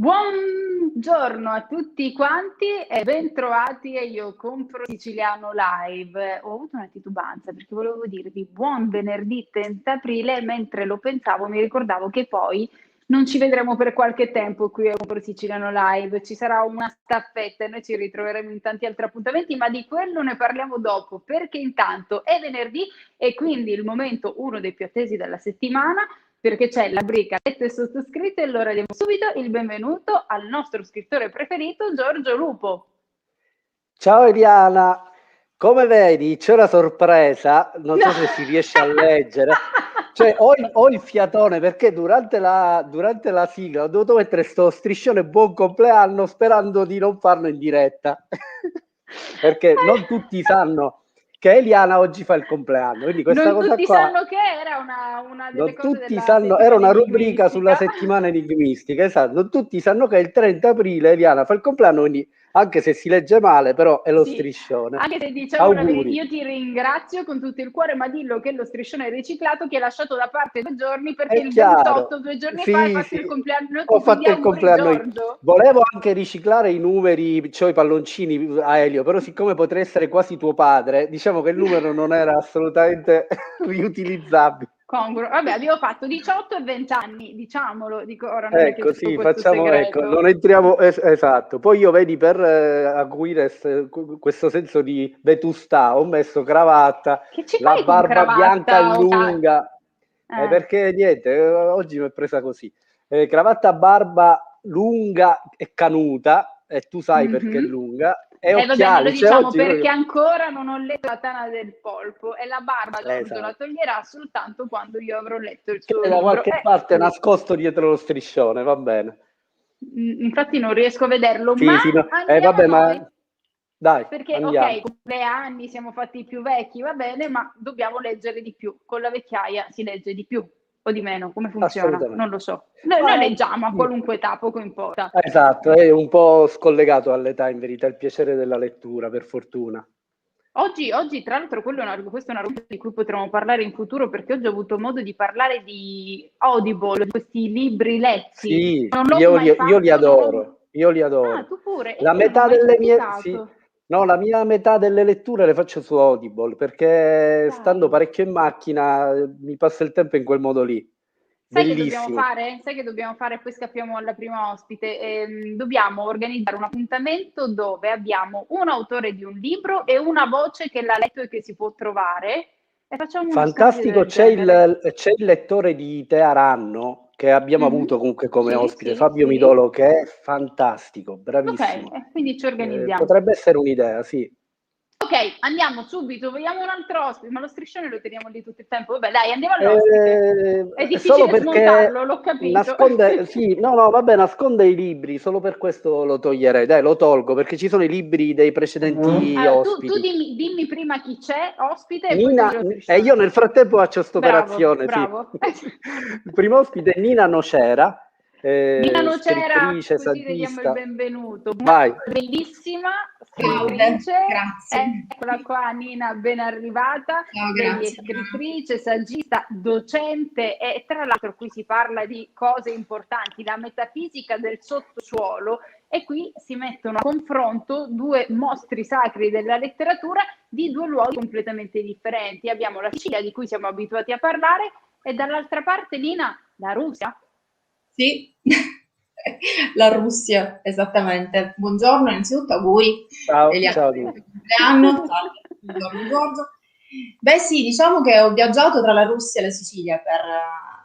Buongiorno a tutti quanti e ben trovati a Io Compro Siciliano Live. Ho avuto una titubanza perché volevo dirvi buon venerdì 30 aprile, mentre lo pensavo mi ricordavo che poi non ci vedremo per qualche tempo qui a Io Compro Siciliano Live, ci sarà una staffetta e noi ci ritroveremo in tanti altri appuntamenti, ma di quello ne parliamo dopo, perché intanto è venerdì e quindi il momento, uno dei più attesi della settimana, perché c'è la rubrica letto e sottoscritto e allora diamo subito il benvenuto al nostro scrittore preferito, Giorgio Lupo. Ciao Eliana, come vedi c'è una sorpresa, non so se si riesce a leggere, cioè ho il fiatone perché durante la sigla ho dovuto mettere sto striscione buon compleanno sperando di non farlo in diretta, perché non tutti sanno che Eliana oggi fa il compleanno, quindi questa Non cosa tutti qua... sanno che era una delle Non cose tutti della sanno, settimana era una rubrica sulla enigmistica. settimana enigmistica, esatto. Non tutti sanno che il 30 aprile Eliana fa il compleanno, quindi anche se si legge male, però è lo Sì, striscione. anche se diciamo la verità, Auguri. io ti ringrazio con tutto il cuore, ma dillo che lo striscione è riciclato che hai lasciato da parte 2 giorni perché È il chiaro. 28, 2 giorni fa, hai Sì, fatto sì. il compleanno Ho tu, quindi fatto il auguri compleanno io. Giorgio. Volevo anche riciclare i numeri, cioè i palloncini a Elio, però siccome potrei essere quasi tuo padre, diciamo che il numero non era assolutamente riutilizzabile. Congruo. Vabbè, abbiamo fatto 18 e 20 anni, diciamolo, dico, ora non è che Ecco, tutto sì, questo facciamo, ecco, segreto. non entriamo, esatto. Poi io vedi per acuire questo senso di vetustà, ho messo cravatta, Che ci la fai con barba bianca cravatta? lunga, perché niente, oggi mi è presa così. Cravatta, barba lunga e canuta, e tu sai perché è Mhm. lunga, e Vabbè, non lo occhiali, cioè diciamo oggi perché proprio... ancora non ho letto La tana del polpo e la barba Giorgio la Esatto. toglierà soltanto quando io avrò letto il Che suo è da libro. qualche parte nascosto dietro lo striscione, va bene. Infatti non riesco a vederlo, ma Sì, sì, no. andiamo a Vabbè, noi. ma dai, Perché, ok, andiamo. compleanni, siamo fatti più vecchi, va bene, ma dobbiamo leggere di più. Con la vecchiaia si legge di più o di meno, come funziona? Non Assolutamente. lo so. Noi Ma, leggiamo a sì, qualunque età, poco importa. esatto, è un po' scollegato all'età, in verità, il piacere della lettura, per fortuna. Oggi, tra l'altro, questa è una roba di cui potremo parlare in futuro perché oggi ho avuto modo di parlare di Audible, questi libri letti. Sì, Non l'ho mai io li fatto, non l'ho... adoro, io li Ah, adoro. tu pure? E La io non ho metà mai delle mie, sì, praticato. no, la mia metà delle letture le faccio su Audible, perché stando Dai. parecchio in macchina mi passa il tempo in quel modo lì. Sai che dobbiamo Bellissimo. fare? Sai che dobbiamo fare? Poi scappiamo alla prima ospite. Dobbiamo organizzare un appuntamento dove abbiamo un autore di un libro e una voce che l'ha letto e che si può trovare e facciamo uno scambio Fantastico, del genere. c'è il lettore di Tea Ranno che abbiamo Mhm. avuto comunque come Sì, ospite, sì, Fabio sì. Midolo, che è fantastico, Ok, bravissimo. e quindi ci organizziamo. Potrebbe essere un'idea, sì. Ok, andiamo subito, vogliamo un altro ospite, ma lo striscione lo teniamo lì tutto il tempo. Vabbè, dai, andiamo all'ospite. È Solo difficile smontarlo, perché l'ho capito. nasconde, sì, no, no, vabbè, nasconde i libri, solo per questo lo toglierei, dai, lo tolgo, perché ci sono i libri dei precedenti Allora, tu ospiti. dimmi prima chi c'è, ospite, e poi Nina, togli lo e io striscione. nel frattempo faccio questa Bravo, operazione, sì. bravo. Il primo ospite è Nina Nocera, Nina Nocera, scrittrice, così le diamo il saggista. benvenuto. Una Vai. bellissima Salve, scrittrice. grazie. Eccola qua, Nina, ben arrivata. Ciao, Lei è grazie. scrittrice, saggista, docente e tra l'altro qui si parla di cose importanti, la metafisica del sottosuolo e qui si mettono a confronto due mostri sacri della letteratura di due luoghi completamente differenti. Abbiamo la Sicilia di cui siamo abituati a parlare e dall'altra parte, Nina, la Russia. Sì, la Russia, esattamente. Buongiorno, innanzitutto auguri. Ciao, Eliana, ciao. per il compleanno. Buongiorno Giorgio. Beh sì, diciamo che ho viaggiato tra la Russia e la Sicilia per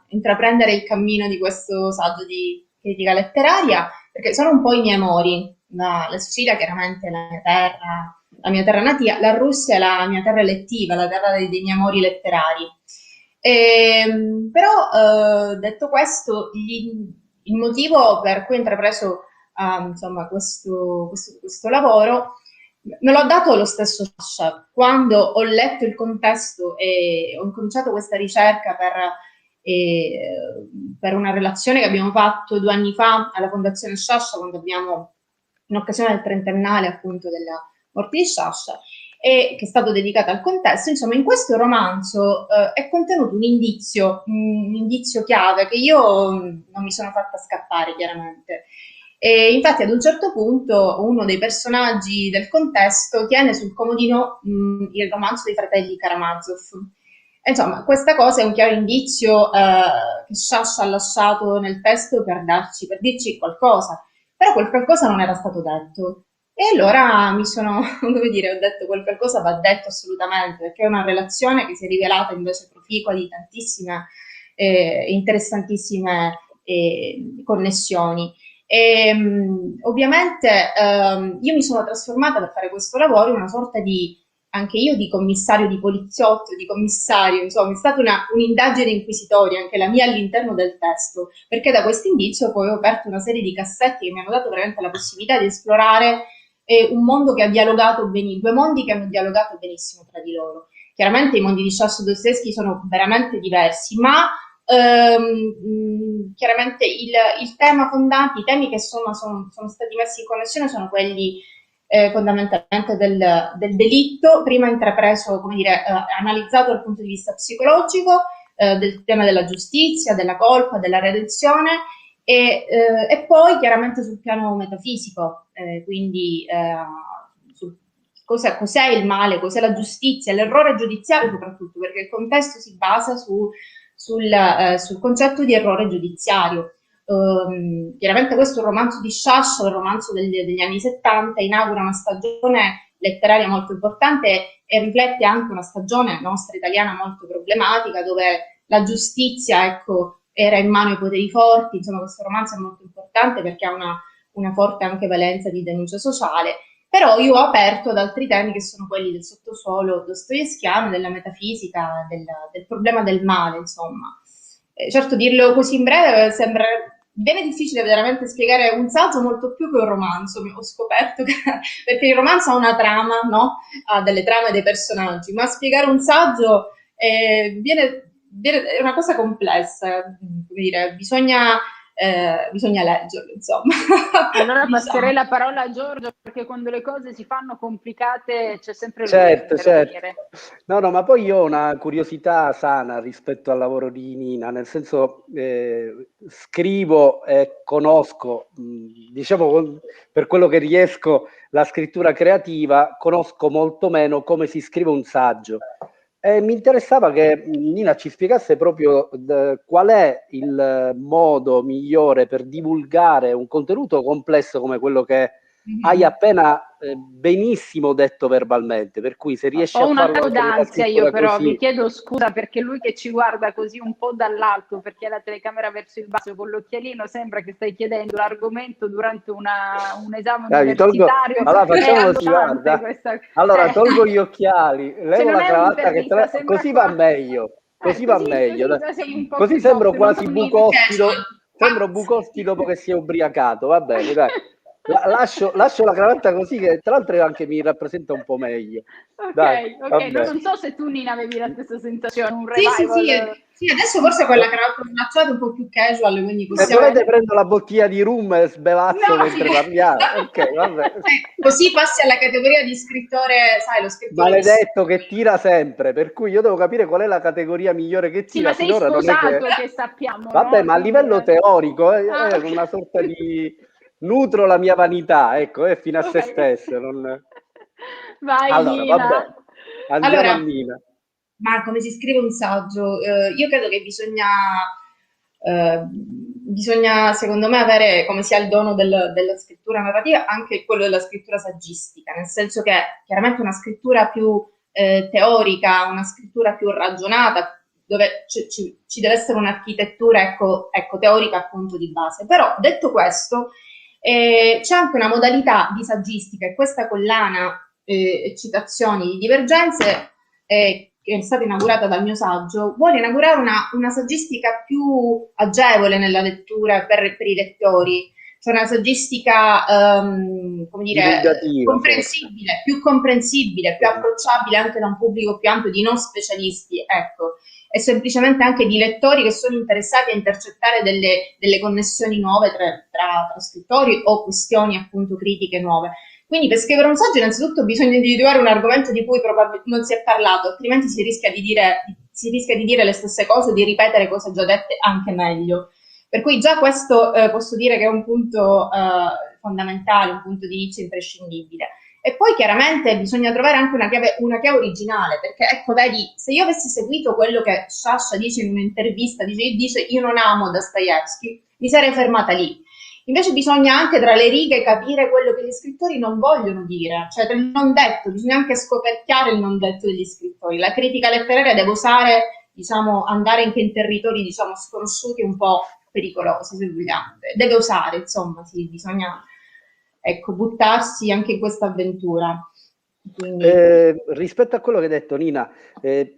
intraprendere il cammino di questo saggio di critica letteraria, perché sono un po' i miei amori. La Sicilia chiaramente è la mia terra natia, la Russia è la mia terra elettiva, la terra dei miei amori letterari. Però detto questo, il motivo per cui ho intrapreso insomma, questo lavoro Me l'ho dato lo stesso Sciascia. Quando ho letto il contesto e ho incominciato questa ricerca per una relazione che abbiamo fatto 2 anni fa alla Fondazione Sciascia, quando abbiamo, in occasione del trentennale appunto della morte di Sciascia, e che è stato dedicato al contesto. Insomma, in questo romanzo è contenuto un indizio chiave che io non mi sono fatta scappare, chiaramente. E infatti ad un certo punto uno dei personaggi del contesto tiene sul comodino il romanzo dei fratelli Karamazov. E insomma, questa cosa è un chiaro indizio che Sciascia ha lasciato nel testo per dirci qualcosa, però quel qualcosa non era stato detto. E allora mi sono, come dire, ho detto quel qualcosa va detto assolutamente, perché è una relazione che si è rivelata invece proficua di tantissime interessantissime connessioni. E, ovviamente io mi sono trasformata per fare questo lavoro in una sorta di, anche io, di commissario, di poliziotto, di commissario, insomma, è stata un'indagine inquisitoria, anche la mia all'interno del testo, perché da questo indizio poi ho aperto una serie di cassetti che mi hanno dato veramente la possibilità di esplorare un mondo che ha dialogato benissimo, 2 mondi che hanno dialogato benissimo tra di loro. Chiaramente i mondi di Sciascia e Dostoevskij sono veramente diversi, ma chiaramente il tema fondante, i temi che sono stati messi in connessione sono quelli fondamentalmente del delitto, prima intrapreso, come dire, analizzato dal punto di vista psicologico, del tema della giustizia, della colpa, della redenzione, e poi chiaramente sul piano metafisico, quindi cos'è il male, cos'è la giustizia, l'errore giudiziario soprattutto, perché il contesto si basa sul concetto di errore giudiziario. Chiaramente questo è un romanzo di Sciascia, un romanzo degli anni 70, inaugura una stagione letteraria molto importante e riflette anche una stagione nostra italiana molto problematica, dove la giustizia, ecco, era in mano ai poteri forti. Insomma, questo romanzo è molto importante perché ha una forte anche valenza di denuncia sociale. Però io ho aperto ad altri temi che sono quelli del sottosuolo dostoevskiano, della metafisica, del problema del male, insomma. Certo, dirlo così in breve sembra viene difficile veramente spiegare un saggio molto più che un romanzo, ho scoperto che, perché il romanzo ha una trama, no? Ha delle trame dei personaggi, ma spiegare un saggio è una cosa complessa, come dire, bisogna leggerlo, insomma. Allora passerei Diciamo. la parola a Giorgio, perché quando le cose si fanno complicate c'è sempre lui a Certo, certo. intervenire. No, ma poi io ho una curiosità sana rispetto al lavoro di Nina, nel senso scrivo e conosco, diciamo per quello che riesco, la scrittura creativa, conosco molto meno come si scrive un saggio. E mi interessava che Nina ci spiegasse proprio qual è il modo migliore per divulgare un contenuto complesso come quello che hai appena benissimo detto verbalmente, per cui se riesci Ho a un farlo attacco anche nella d'ansia io, scrittura però vi così. chiedo scusa perché lui che ci guarda così un po' dall'alto, perché ha la telecamera verso il basso con l'occhialino, sembra che stai chiedendo l'argomento durante un esame Dai, universitario. allora È facciamo così, angosciante guarda. questa. Allora tolgo gli occhiali, Se levo non la è cravatta un'intervista, sembra così va qua. meglio. Così va meglio. Così siamo un po' Così più sembro soft, non quasi Tonino. Bukowski, sembro Bukowski dopo che si è ubriacato. Va bene, dai. Lascio la cravatta così, che tra l'altro anche mi rappresenta un po' meglio. Dai, Ok, va bene. non so se tu Nina avevi la stessa sensazione, un Sì, revival. sì, adesso forse quella cravatta slacciata è un po' più casual, quindi Se possiamo... volete prendo la bottiglia di rum e sbevazzo No, Sì. mentre parliamo. Ok, vabbè. Così passi alla categoria di scrittore, sai, lo scrittore di... Maledetto che tira sempre, per cui io devo capire qual è la categoria migliore che sì, ma tira. sei Finora non è che... sposato, che sappiamo, Vabbè, no? ma a Quindi, livello teorico è Ah, una sorta di... Nutro la mia vanità, ecco, è fino a se ok. stesso. Vai Allora, vabbè, Nina. andiamo a Allora, Nina. ma come si scrive un saggio? Io credo che bisogna, secondo me, avere come sia il dono della scrittura narrativa, anche quello della scrittura saggistica, nel senso che chiaramente una scrittura più teorica, una scrittura più ragionata, dove ci deve essere un'architettura, ecco, teorica appunto di base. Però, detto questo, c'è anche una modalità di saggistica, e questa collana citazioni di divergenze che è stata inaugurata dal mio saggio, vuole inaugurare una saggistica più agevole nella lettura per i lettori, c'è una saggistica, come dire, comprensibile, più comprensibile, più approcciabile anche da un pubblico più ampio di non specialisti, ecco, e semplicemente anche di lettori che sono interessati a intercettare delle connessioni nuove tra scrittori o questioni appunto critiche nuove. Quindi per scrivere un saggio innanzitutto bisogna individuare un argomento di cui probabilmente non si è parlato, altrimenti si rischia di dire le stesse cose, di ripetere cose già dette anche meglio. Per cui già questo posso dire che è un punto fondamentale, un punto di inizio imprescindibile. E poi chiaramente bisogna trovare anche una chiave originale, perché ecco, vedi, se io avessi seguito quello che Sciascia dice in un'intervista, dice io non amo Dostoevsky, mi sarei fermata lì. Invece bisogna anche tra le righe capire quello che gli scrittori non vogliono dire, cioè il non detto, bisogna anche scoperchiare il non detto degli scrittori. La critica letteraria deve usare, diciamo, andare anche in territori, diciamo, sconosciuti, un po' pericolosi, se vogliamo. Deve usare, insomma, sì, bisogna, ecco, buttarsi anche in questa avventura. Quindi... rispetto a quello che hai detto, Nina,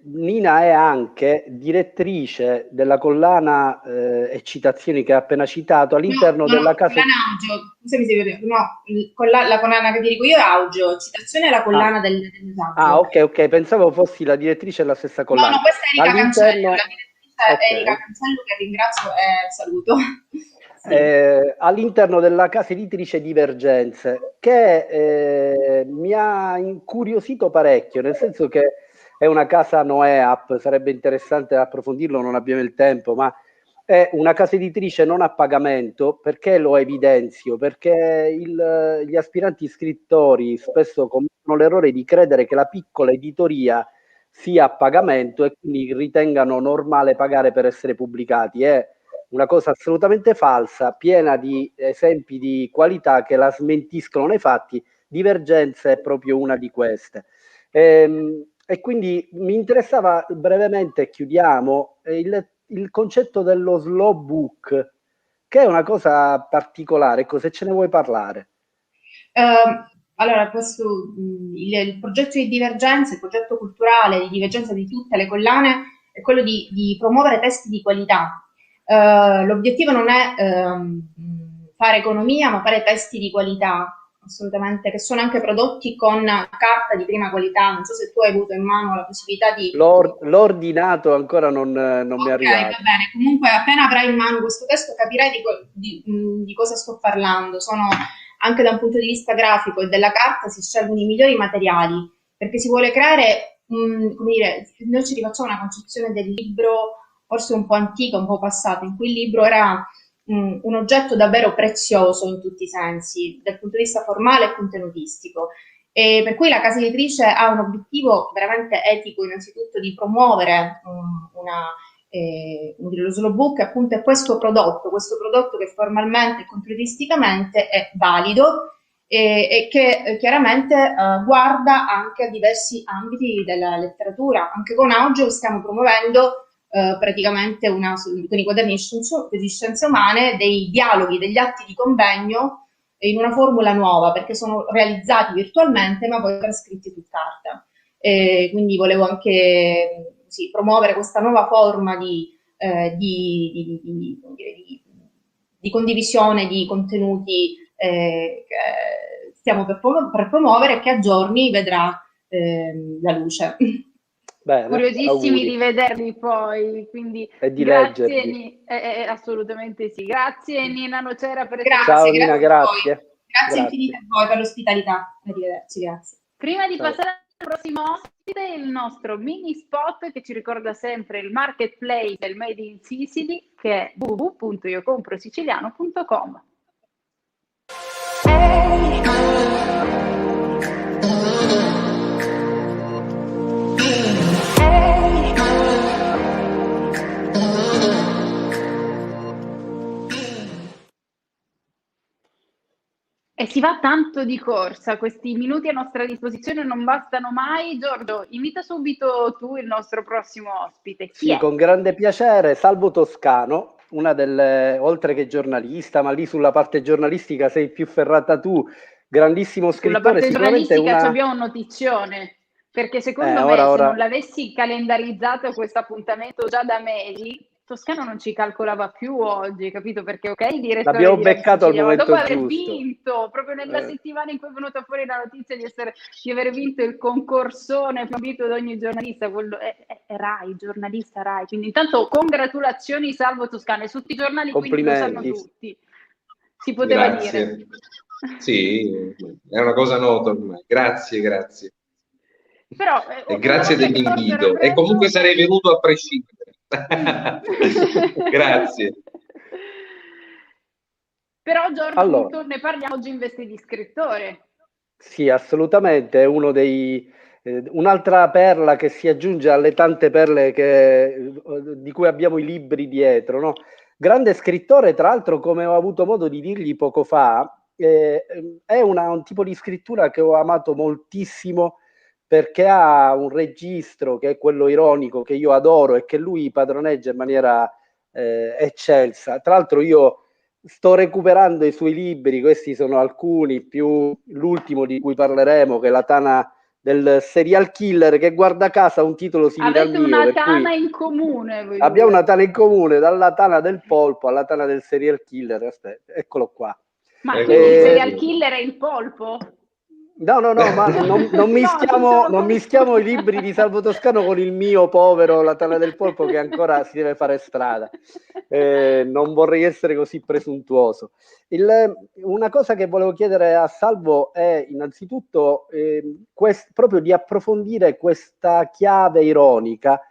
Nina è anche direttrice della collana e citazioni che ha appena citato all'interno della casa. Collana Augio, scusami se la collana che ti dico io è Augio, citazione è la collana del Augio. Ok, pensavo fossi la direttrice della stessa collana. No, questa è Erika Cancello, la direttrice è Erika Cancello, che ringrazio e saluto. Sì. All'interno della casa editrice Divergenze, che mi ha incuriosito parecchio, nel senso che è una casa Noeap, sarebbe interessante approfondirlo, non abbiamo il tempo, ma è una casa editrice non a pagamento. Perché lo evidenzio? Perché gli aspiranti scrittori spesso commettono l'errore di credere che la piccola editoria sia a pagamento e quindi ritengano normale pagare per essere pubblicati. È una cosa assolutamente falsa, piena di esempi di qualità che la smentiscono nei fatti. Divergenze è proprio una di queste. E quindi mi interessava brevemente, chiudiamo, il concetto dello slow book, che è una cosa particolare. Ecco, se ce ne vuoi parlare. Allora, il progetto di Divergenza, il progetto culturale di Divergenza di tutte le collane è quello di promuovere testi di qualità. L'obiettivo non è fare economia, ma fare testi di qualità, assolutamente, che sono anche prodotti con carta di prima qualità. Non so se tu hai avuto in mano la possibilità di... L'ho ordinato, ancora non mi è arrivato. Ok, va bene. Comunque appena avrai in mano questo testo capirai di cosa sto parlando. Sono anche da un punto di vista grafico e della carta si scelgono i migliori materiali, perché si vuole creare, come dire, noi ci rifacciamo una concezione del libro forse un po' antica, un po' passata, in cui il libro era un oggetto davvero prezioso in tutti i sensi, dal punto di vista formale e contenutistico. E per cui la casa editrice ha un obiettivo veramente etico, innanzitutto di promuovere lo slow book, appunto, è questo prodotto che formalmente e contenutisticamente è valido e che chiaramente guarda anche a diversi ambiti della letteratura. Anche con Augio stiamo promuovendo praticamente con i quaderni di scienze umane dei dialoghi, degli atti di convegno in una formula nuova, perché sono realizzati virtualmente ma poi trascritti su carta. Quindi volevo anche promuovere questa nuova forma di condivisione di contenuti che stiamo per promuovere e che a giorni vedrà la luce. Bene, curiosissimi di vederli poi, quindi e di grazie, leggerli. Assolutamente sì. Grazie Nina Nocera per essere Ciao Nina, grazie. Grazie infinite a voi per l'ospitalità. Arrivederci, grazie. Prima di passare al prossimo ospite, il nostro mini spot che ci ricorda sempre il marketplace del Made in Sicily, che è www.iocomprosiciliano.com. E si va tanto di corsa, questi minuti a nostra disposizione non bastano mai. Giorgio, invita subito tu il nostro prossimo ospite. Chi è? Con grande piacere, Salvo Toscano, una delle, oltre che giornalista, ma lì sulla parte giornalistica sei più ferrata tu, grandissimo scrittore. Sulla parte giornalistica abbiamo un notizione, perché secondo me se non l'avessi calendarizzato questo appuntamento già da mesi, Toscano non ci calcolava più oggi, capito? Perché ok, il direttore L'abbiamo di Radio beccato al Sicilia, ma dopo momento aver giusto. vinto, proprio nella settimana in cui è venuta fuori la notizia di aver vinto il concorsone più vinto da ogni giornalista, quello è Rai, giornalista Rai. Quindi intanto congratulazioni Salvo Toscano, e su tutti i giornali quindi lo sanno Complimenti. tutti. Si poteva dire. Grazie. Sì, è una cosa nota ormai. Grazie, grazie. Però, E una grazie volta che dell'invito. Roger E comunque Brendo... sarei venuto a prescindere. Grazie. Però Giorgio, Allora, appunto, ne parliamo oggi in veste di scrittore. sì, assolutamente, è uno un'altra perla che si aggiunge alle tante perle di cui abbiamo i libri dietro, no? Grande scrittore, tra l'altro, come ho avuto modo di dirgli poco fa, è un tipo di scrittura che ho amato moltissimo perché ha un registro che è quello ironico che io adoro e che lui padroneggia in maniera eccelsa. Tra l'altro io sto recuperando i suoi libri, questi sono alcuni, più l'ultimo di cui parleremo, che è La Tana del serial killer, che guarda caso ha un titolo simile al Avete mio, una per tana cui in comune voi abbiamo due. una tana in comune, dalla tana del polpo alla tana del serial killer. Aspetta, eccolo qua. Ma quindi il Eccolo serial qua. killer è il polpo? No, ma non No, mischiamo i libri di Salvo Toscano con il mio povero La Tana del Polpo che ancora si deve fare strada. Non vorrei essere così presuntuoso. Una cosa che volevo chiedere a Salvo è innanzitutto proprio di approfondire questa chiave ironica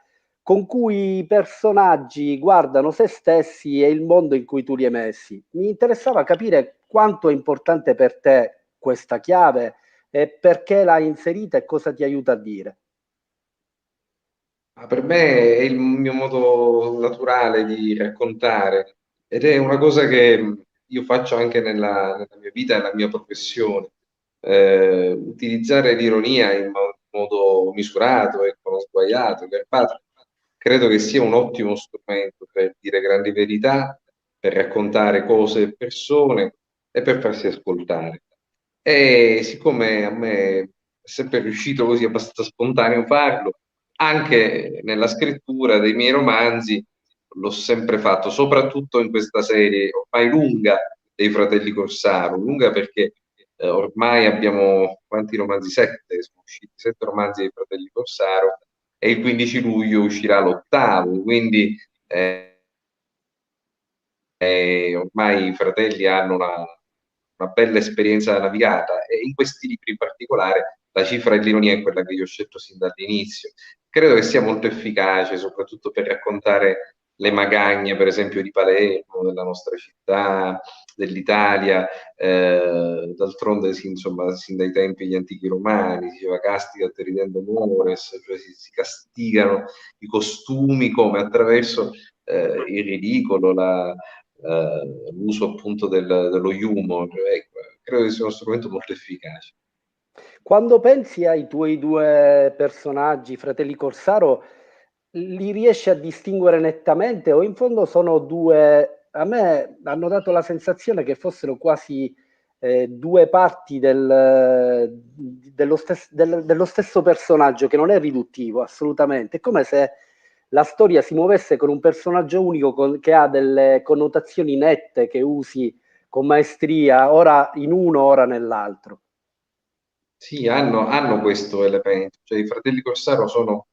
con cui i personaggi guardano se stessi e il mondo in cui tu li hai messi. Mi interessava capire quanto è importante per te questa chiave e perché l'hai inserita e cosa ti aiuta a dire. Per me è il mio modo naturale di raccontare ed è una cosa che io faccio anche nella mia vita e nella mia professione. Utilizzare l'ironia in modo misurato e non sbagliato, garbato, credo che sia un ottimo strumento per dire grandi verità, per raccontare cose e persone e per farsi ascoltare. E siccome a me è sempre riuscito così abbastanza spontaneo farlo, anche nella scrittura dei miei romanzi l'ho sempre fatto, soprattutto in questa serie ormai lunga dei Fratelli Corsaro, lunga perché ormai abbiamo quanti romanzi? 7, sono usciti 7 romanzi dei Fratelli Corsaro e il 15 luglio uscirà l'8º, quindi ormai i fratelli hanno una bella esperienza navigata e in questi libri in particolare la cifra dell'ironia è quella che io ho scelto sin dall'inizio. Credo che sia molto efficace, soprattutto per raccontare le magagne, per esempio, di Palermo, della nostra città, dell'Italia. D'altronde, sì, insomma, sin dai tempi degli antichi romani si diceva castigat ridendo mores, cioè si castigano i costumi come attraverso il ridicolo, l'uso appunto dello humor. Ecco, credo che sia uno strumento molto efficace. Quando pensi ai tuoi due personaggi, Fratelli Corsaro, li riesci a distinguere nettamente o in fondo sono due, a me hanno dato la sensazione che fossero quasi due parti dello stesso personaggio, che non è riduttivo assolutamente, è come se la storia si muovesse con un personaggio unico che ha delle connotazioni nette che usi con maestria, ora in uno, ora nell'altro. Sì, hanno questo elemento, cioè i Fratelli Corsaro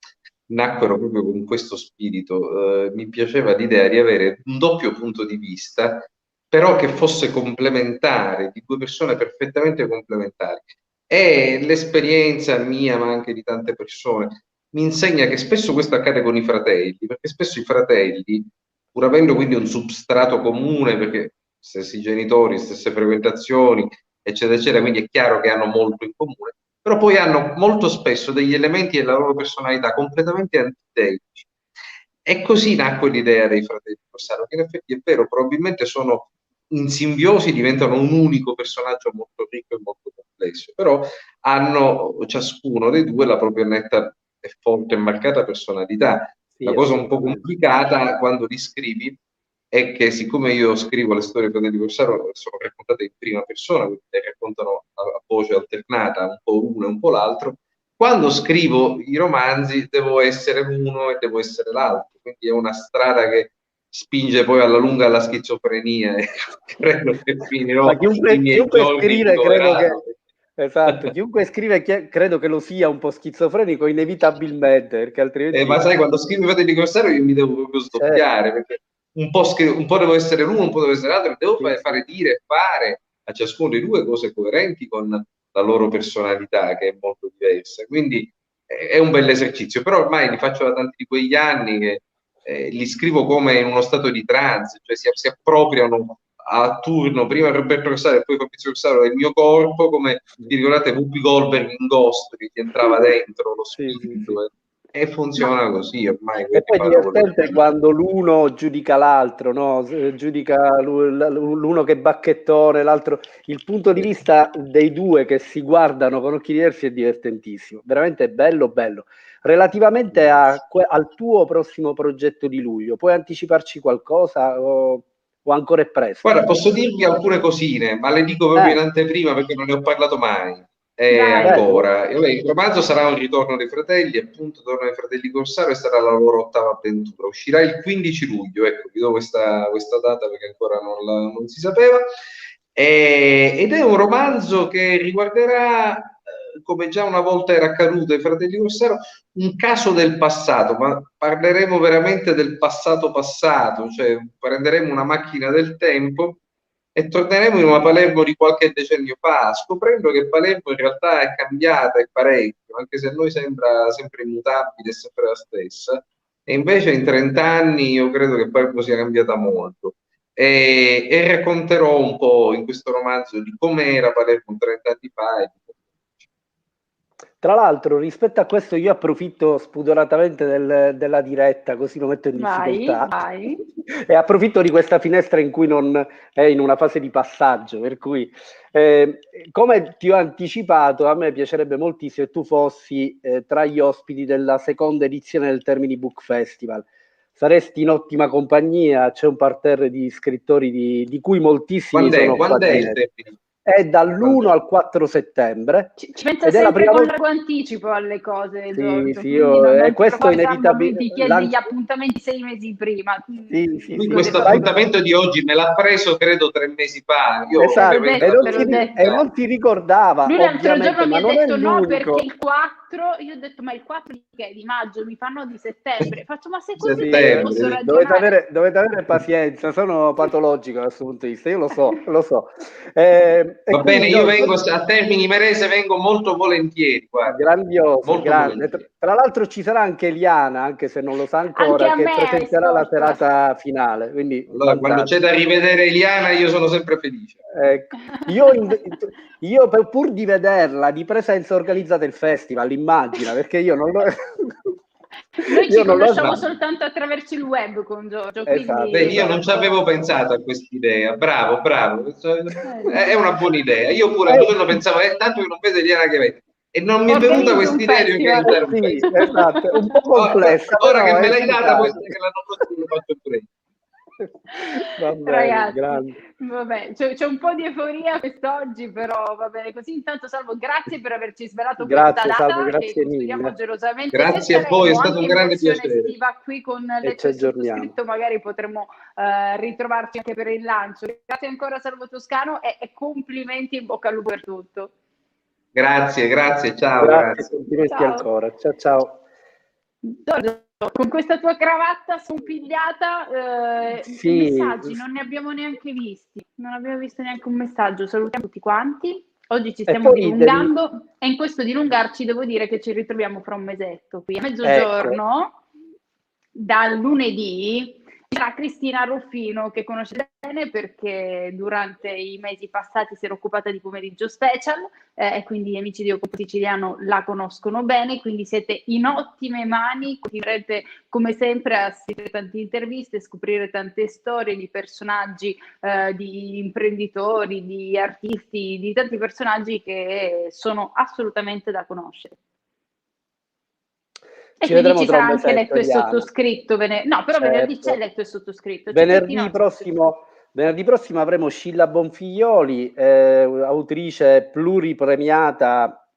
nacquero proprio con questo spirito. Mi piaceva l'idea di avere un doppio punto di vista, però che fosse complementare, di due persone perfettamente complementari. E l'esperienza mia, ma anche di tante persone, mi insegna che spesso questo accade con i fratelli, perché spesso i fratelli, pur avendo quindi un substrato comune, perché stessi genitori, stesse frequentazioni, eccetera, eccetera, quindi è chiaro che hanno molto in comune, però poi hanno molto spesso degli elementi della loro personalità completamente antitetici. E così nacque l'idea dei Fratelli Corsaro, che in effetti è vero, probabilmente sono in simbiosi, diventano un unico personaggio molto ricco e molto complesso, però hanno ciascuno dei due la propria netta e forte e marcata personalità. Sì, La cosa un po' assolutamente. complicata quando li scrivi è che siccome io scrivo le storie di Fratelli Corsaro sono raccontate in prima persona, quindi le raccontano a voce alternata, un po' uno e un po' l'altro, quando scrivo i romanzi devo essere uno e devo essere l'altro, quindi è una strada che spinge poi alla lunga alla schizofrenia e credo che finirò Ma chiunque, i miei chiunque giorni scrive, credo che, ricoverato. esatto, chiunque scrive credo che lo sia un po' schizofrenico inevitabilmente, perché altrimenti... Ma sai, quando scrivo i Fratelli Corsaro io mi devo proprio Certo. sdoppiare, perché un po' devo essere l'uno, un po' devo essere l'altro, devo Sì, fare dire e fare a ciascuno dei due cose coerenti con la loro personalità, che è molto diversa. Quindi è un bel esercizio, però ormai li faccio da tanti di quegli anni che li scrivo come in uno stato di trance, cioè si appropriano a turno, prima Roberto Corsaro e poi Fabrizio Corsaro, del mio corpo, come vi ricordate Whoopi Goldberg in Ghost, che ti entrava dentro lo sì, sì, spirito, sì. e funziona così ormai, E quindi poi è fanno quello divertente che... quando l'uno giudica l'altro, no? Giudica l'uno che bacchettone, l'altro. Il punto di vista dei due che si guardano con occhi diversi è divertentissimo, veramente bello, bello. Relativamente al tuo prossimo progetto di luglio, puoi anticiparci qualcosa o ancora è presto? Guarda, posso dirvi alcune cosine, ma le dico proprio in anteprima perché non ne ho parlato mai. Vai. Ancora, il romanzo sarà un ritorno dei fratelli, appunto, torno ai fratelli Corsaro e sarà la loro 8ª avventura. Uscirà il 15 luglio, ecco, vi do questa data perché ancora non si sapeva. Ed è un romanzo che riguarderà, come già una volta era accaduto ai fratelli Corsaro, un caso del passato, ma parleremo veramente del passato, cioè prenderemo una macchina del tempo e torneremo in una Palermo di qualche decennio fa, scoprendo che Palermo in realtà è cambiata e parecchio, anche se a noi sembra sempre immutabile e sempre la stessa, e invece in 30 anni io credo che Palermo sia cambiata molto. E racconterò un po' in questo romanzo di com'era Palermo 30 anni fa e di come... Tra l'altro, rispetto a questo, io approfitto spudoratamente della diretta, così lo metto in difficoltà. Vai. E approfitto di questa finestra in cui non è in una fase di passaggio. Per cui, come ti ho anticipato, a me piacerebbe moltissimo se tu fossi tra gli ospiti della seconda edizione del Termini Book Festival. Saresti in ottima compagnia, c'è un parterre di scrittori di cui moltissimi sono qua Quando è il dietro. termine? È dall'1 al 4 settembre Ci pensa ed è la sempre prima con volta. largo anticipo alle cose, Sì, Giorgio, sì, quindi non ti questo preoccupare, inevitabilmente. ti chiede gli appuntamenti 6 mesi prima. Sì, sì, Lui sì. questo Sai- appuntamento di oggi me l'ha preso credo 3 mesi fa. Io Esatto, ovviamente e la non, te si, l'ho ri- e detto. non si ricordava, Lui l'altro ovviamente, giorno mi ma ha non è detto no perché l'unico. il 4, io ho detto ma il 4 di che? Di maggio, mi fanno di settembre. Faccio ma se con te io settembre. posso Sì. ragionare. Dovete avere pazienza, sono patologico da questo punto di vista, io lo so. E Va bene, quindi io no, vengo a Termini Imerese, vengo molto volentieri, guarda, grandioso, molto grande. volentieri. Tra l'altro ci sarà anche Eliana, anche se non lo sa Anche ancora, a che me hai presenterà la scorto. serata finale, quindi Allora, quando c'è fantastico. da rivedere Eliana, io sono sempre felice. Ecco. Pur di vederla di presenza organizzate il festival, immagina, perché io non lo... Noi io ci non lo... conosciamo soltanto attraverso il web con Giorgio, Esatto, Bene, quindi io non ci avevo esatto. pensato a quest'idea, bravo, è una buona idea. Io pure Eh, un giorno pensavo, tanto che non vedo Eliana che vede. E non mi è venuta organizzo un quest'idea di festival. organizzare un sì, festival. esatto, è un po' complessa, Ora che però me è l'hai data, puoi dire efficace. che l'anno prossimo lo faccio pure io. Va bene, Ragazzi, grande. vabbè, c'è un po' di euforia quest'oggi, però va bene così. Intanto, Salvo, grazie per averci svelato questa Grazie, Salvo, data che grazie custodiamo mille. gelosamente. Se Grazie a voi, è saremo stato anche un in grande versione piacere. estiva qui con E ci letto e aggiorniamo. sottoscritto, magari potremo ritrovarci anche per il lancio. Grazie ancora, Salvo Toscano, e complimenti, in bocca al lupo per tutto. Grazie, ciao, Grazie, grazie. complimenti Ciao. ancora. Ciao, ciao. Giorgio, con questa tua cravatta scompigliata, Sì, messaggi non ne abbiamo neanche visti, non abbiamo visto neanche un messaggio. Salutiamo tutti quanti. Oggi ci e stiamo poi dilungando e in questo dilungarci devo dire che ci ritroviamo fra un mesetto qui a ecco, mezzogiorno dal lunedì. C'era Cristina Ruffino, che conoscete bene perché durante i mesi passati si era occupata di Pomeriggio Special, e quindi gli amici di Occupo Siciliano la conoscono bene, quindi siete in ottime mani, continuerete come sempre a sentire tante interviste, scoprire tante storie di personaggi, di imprenditori, di artisti, di tanti personaggi che sono assolutamente da conoscere. E ci quindi vedremo ci tra sarà un anche mesetto, letto e Eliana. sottoscritto. No, però venerdì c'è Certo. letto e sottoscritto. C'è tutti i nostri. Venerdì prossimo avremo Scilla Bonfiglioli, autrice pluripremiata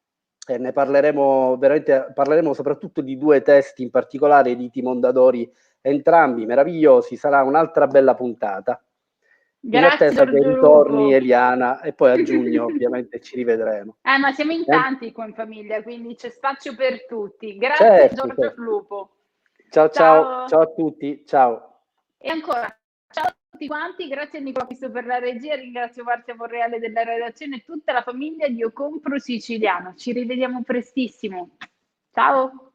ne parleremo veramente, parleremo soprattutto di 2 testi in particolare di Timo Mondadori, entrambi meravigliosi. Sarà un'altra bella puntata. In Grazie attesa che Giorgio ritorni Lupo. Eliana, e poi a giugno ovviamente ci rivedremo. Ma siamo in tanti qua in famiglia, quindi c'è spazio per tutti. Grazie Certo, Giorgio certo. Lupo. Ciao Ciao. ciao a tutti, ciao. E ancora, ciao a tutti quanti, grazie a Nicola Pisto per la regia, ringrazio Marzia Monreale della redazione e tutta la famiglia di Io Compro Siciliano. Ci rivediamo prestissimo. Ciao.